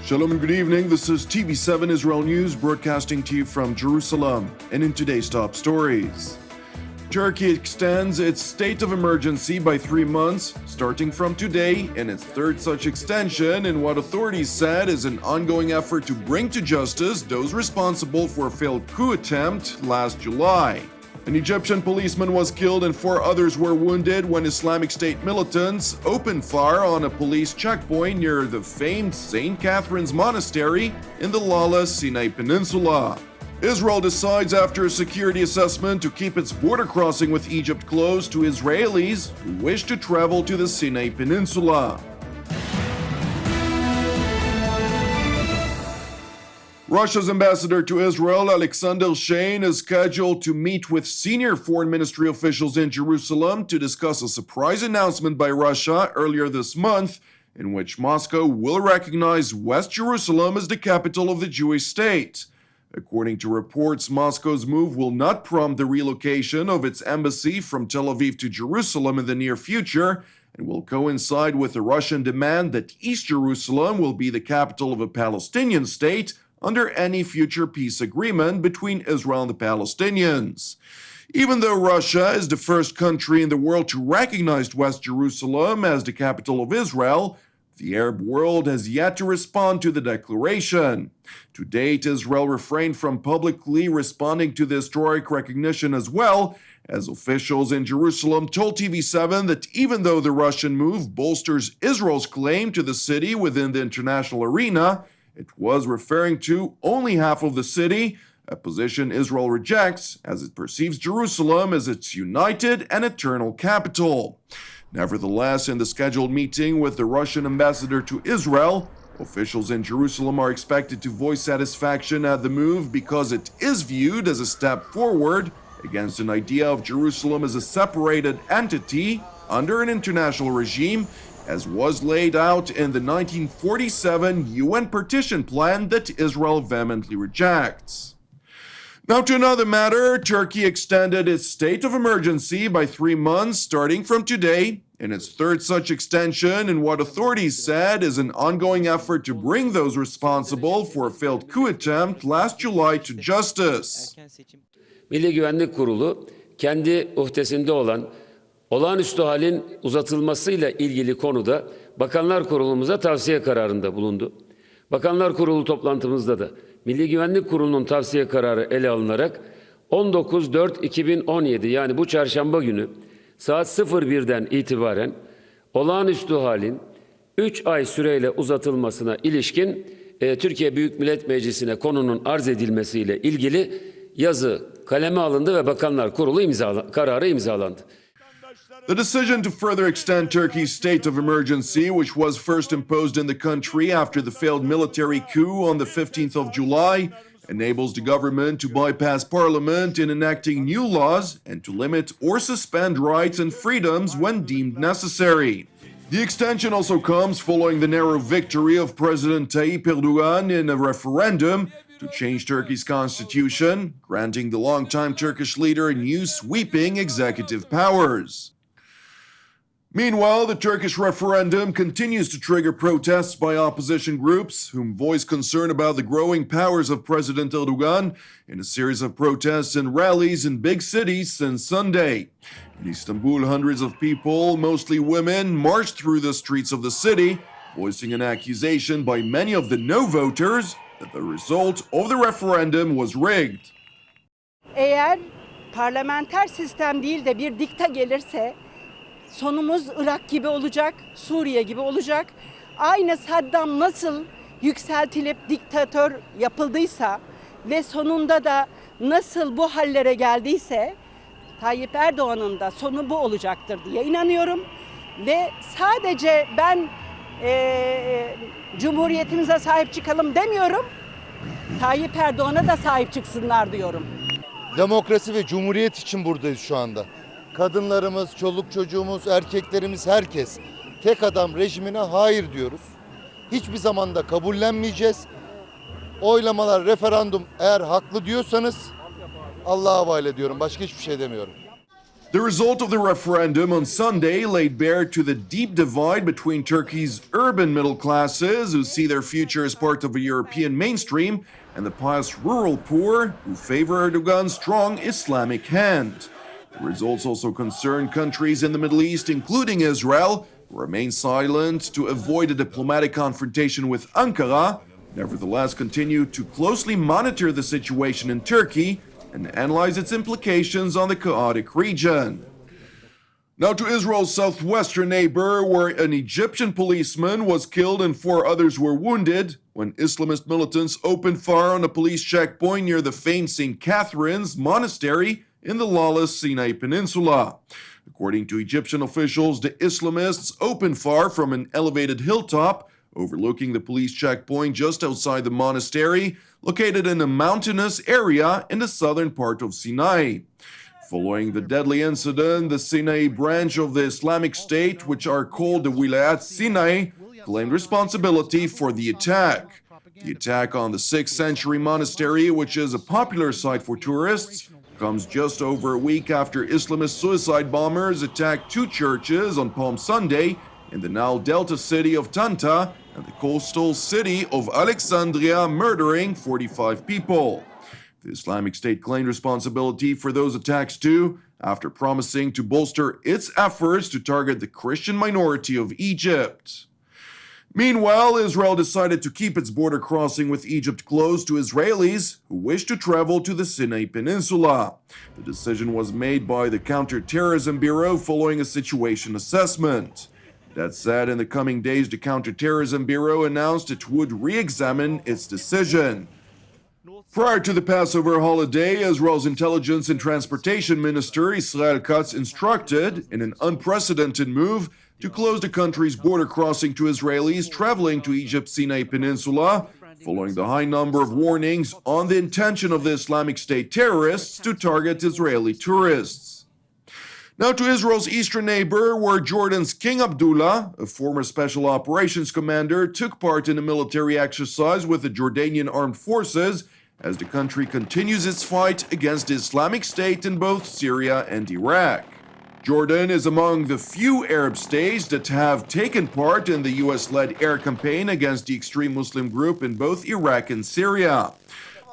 Shalom and good evening. This is TV7 Israel News broadcasting to you from Jerusalem. And in today's top stories, Turkey extends its state of emergency by 3 months, starting from today, in its third such extension in what authorities said is an ongoing effort to bring to justice those responsible for a failed coup attempt last July. An Egyptian policeman was killed and 4 others were wounded when Islamic State militants opened fire on a police checkpoint near the famed St. Catherine's Monastery in the lawless Sinai Peninsula. Israel decides after a security assessment to keep its border crossing with Egypt closed to Israelis who wish to travel to the Sinai Peninsula. Russia's ambassador to Israel, Alexander Shein, is scheduled to meet with senior foreign ministry officials in Jerusalem to discuss a surprise announcement by Russia earlier this month, in which Moscow will recognize West Jerusalem as the capital of the Jewish state. According to reports, Moscow's move will not prompt the relocation of its embassy from Tel Aviv to Jerusalem in the near future, and will coincide with the Russian demand that East Jerusalem will be the capital of a Palestinian state under any future peace agreement between Israel and the Palestinians. Even though Russia is the first country in the world to recognize West Jerusalem as the capital of Israel, the Arab world has yet to respond to the declaration. To date, Israel refrained from publicly responding to the historic recognition as well, as officials in Jerusalem told TV7 that even though the Russian move bolsters Israel's claim to the city within the international arena, it was referring to only half of the city, a position Israel rejects as it perceives Jerusalem as its united and eternal capital. Nevertheless, in the scheduled meeting with the Russian ambassador to Israel, officials in Jerusalem are expected to voice satisfaction at the move because it is viewed as a step forward against an idea of Jerusalem as a separated entity under an international regime, as was laid out in the 1947 UN partition plan that Israel vehemently rejects. Now to another matter, Turkey extended its state of emergency by 3 months starting from today, in its third such extension in what authorities said is an ongoing effort to bring those responsible for a failed coup attempt last July to justice. Milli Güvenlik Kurulu kendi uhdesinde olan olağanüstü halin uzatılmasıyla ilgili konuda Bakanlar Kurulumuza tavsiye kararında bulundu. Bakanlar Kurulu toplantımızda da Milli Güvenlik Kurulu'nun tavsiye kararı ele alınarak 19.04.2017 yani bu çarşamba günü saat 01'den itibaren olağanüstü halin 3 ay süreyle uzatılmasına ilişkin Türkiye Büyük Millet Meclisi'ne konunun arz edilmesiyle ilgili yazı kaleme alındı ve Bakanlar Kurulu kararı imzalandı. The decision to further extend Turkey's state of emergency, which was first imposed in the country after the failed military coup on the 15th of July, enables the government to bypass parliament in enacting new laws and to limit or suspend rights and freedoms when deemed necessary. The extension also comes following the narrow victory of President Tayyip Erdogan in a referendum to change Turkey's constitution, granting the longtime Turkish leader new sweeping executive powers. Meanwhile, the Turkish referendum continues to trigger protests by opposition groups, whom voice concern about the growing powers of President Erdogan in a series of protests and rallies in big cities since Sunday. In Istanbul, hundreds of people, mostly women, marched through the streets of the city, voicing an accusation by many of the no voters that the result of the referendum was rigged. Eğer parlamenter sistem değil de bir dikta gelirse sonumuz Irak gibi olacak, Suriye gibi olacak. Aynı Saddam nasıl yükseltilip diktatör yapıldıysa ve sonunda da nasıl bu hallere geldiyse Tayyip Erdoğan'ın da sonu bu olacaktır diye inanıyorum. Ve sadece ben Cumhuriyetimize sahip çıkalım demiyorum, Tayyip Erdoğan'a da sahip çıksınlar diyorum. Demokrasi ve cumhuriyet için buradayız şu anda. Kadınlarımız, çoluk çocuğumuz, erkeklerimiz, herkes tek adam rejimine hayır diyoruz. Hiçbir zaman da kabullenmeyeceğiz. Oylamalar, referandum eğer haklı diyorsanız Allah'a havale ediyorum. Başka hiçbir şey demiyorum. The result of the referendum on Sunday laid bare to the deep divide between Turkey's urban middle classes, who see their future as part of a European mainstream, and the pious rural poor, who favor Erdogan's strong Islamic hand. The results also concern countries in the Middle East, including Israel, who remain silent to avoid a diplomatic confrontation with Ankara, nevertheless continue to closely monitor the situation in Turkey and analyze its implications on the chaotic region. Now to Israel's southwestern neighbor, where an Egyptian policeman was killed and 4 others were wounded when Islamist militants opened fire on a police checkpoint near the famed St. Catherine's Monastery in the lawless Sinai Peninsula. According to Egyptian officials, the Islamists opened fire from an elevated hilltop overlooking the police checkpoint just outside the monastery, located in a mountainous area in the southern part of Sinai. Following the deadly incident, the Sinai branch of the Islamic State, which are called the Wilayat Sinai, claimed responsibility for the attack. The attack on the 6th century monastery, which is a popular site for tourists, comes just over a week after Islamist suicide bombers attacked 2 churches on Palm Sunday in the Nile Delta city of Tanta and the coastal city of Alexandria, murdering 45 people. The Islamic State claimed responsibility for those attacks too, after promising to bolster its efforts to target the Christian minority of Egypt. Meanwhile, Israel decided to keep its border crossing with Egypt closed to Israelis who wish to travel to the Sinai Peninsula. The decision was made by the Counterterrorism Bureau following a situation assessment. That said, in the coming days, the Counterterrorism Bureau announced it would re-examine its decision. Prior to the Passover holiday, Israel's Intelligence and Transportation Minister Israel Katz instructed, in an unprecedented move, to close the country's border crossing to Israelis traveling to Egypt's Sinai Peninsula, following the high number of warnings on the intention of the Islamic State terrorists to target Israeli tourists. Now to Israel's eastern neighbor, where Jordan's King Abdullah, a former special operations commander, took part in a military exercise with the Jordanian armed forces as the country continues its fight against the Islamic State in both Syria and Iraq. Jordan is among the few Arab states that have taken part in the US-led air campaign against the extreme Muslim group in both Iraq and Syria.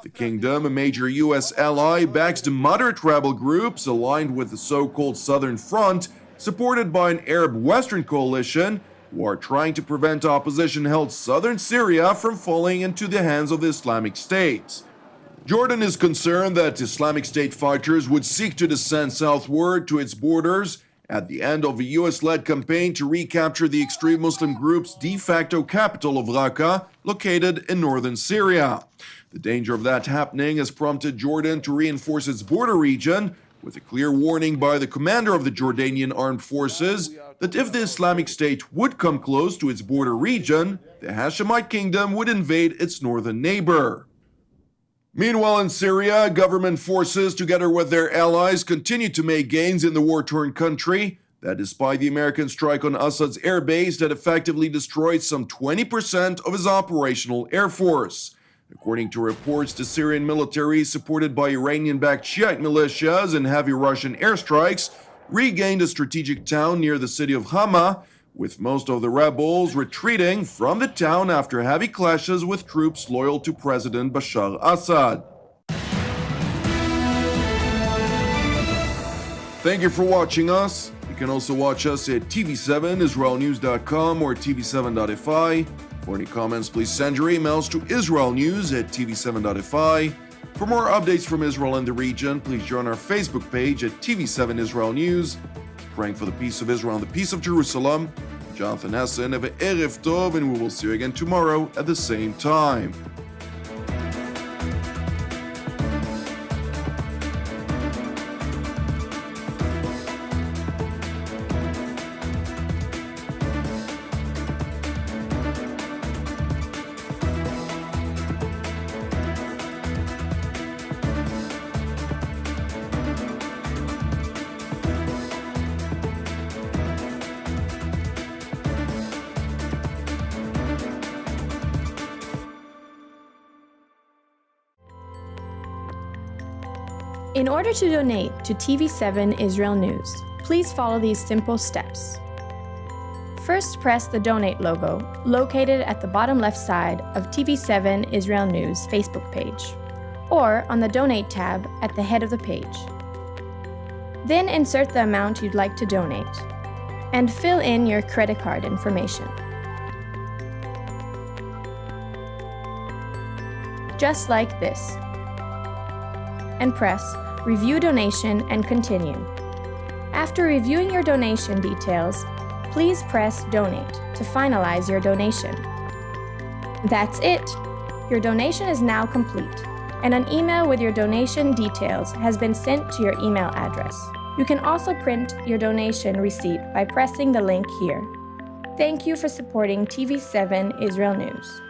The kingdom, a major US ally, backs the moderate rebel groups aligned with the so-called Southern Front, supported by an Arab Western coalition, who are trying to prevent opposition-held southern Syria from falling into the hands of the Islamic State. Jordan is concerned that Islamic State fighters would seek to descend southward to its borders at the end of a US-led campaign to recapture the extreme Muslim group's de facto capital of Raqqa, located in northern Syria. The danger of that happening has prompted Jordan to reinforce its border region, with a clear warning by the commander of the Jordanian armed forces that if the Islamic State would come close to its border region, the Hashemite kingdom would invade its northern neighbor. Meanwhile, in Syria, government forces, together with their allies, continue to make gains in the war-torn country. That despite the American strike on Assad's air base that effectively destroyed some 20% of his operational air force. According to reports, the Syrian military, supported by Iranian-backed Shiite militias and heavy Russian airstrikes, regained a strategic town near the city of Hama, with most of the rebels retreating from the town after heavy clashes with troops loyal to President Bashar Assad. Thank you for watching us. You can also watch us at TV7israelnews.com or TV7.fi. For any comments, please send your emails to israelnews@tv7.fi. For more updates from Israel and the region, please join our Facebook page at TV7 Israel News. Praying for the peace of Israel and the peace of Jerusalem. Jonathan Hessen, have an Erev Tov, and we will see you again tomorrow at the same time. In order to donate to TV7 Israel News, please follow these simple steps. First, press the Donate logo, located at the bottom left side of TV7 Israel News Facebook page, or on the Donate tab at the head of the page. Then insert the amount you'd like to donate, and fill in your credit card information. Just like this. And press Review Donation and continue. After reviewing your donation details, please press Donate to finalize your donation. That's it! Your donation is now complete, and an email with your donation details has been sent to your email address. You can also print your donation receipt by pressing the link here. Thank you for supporting TV7 Israel News.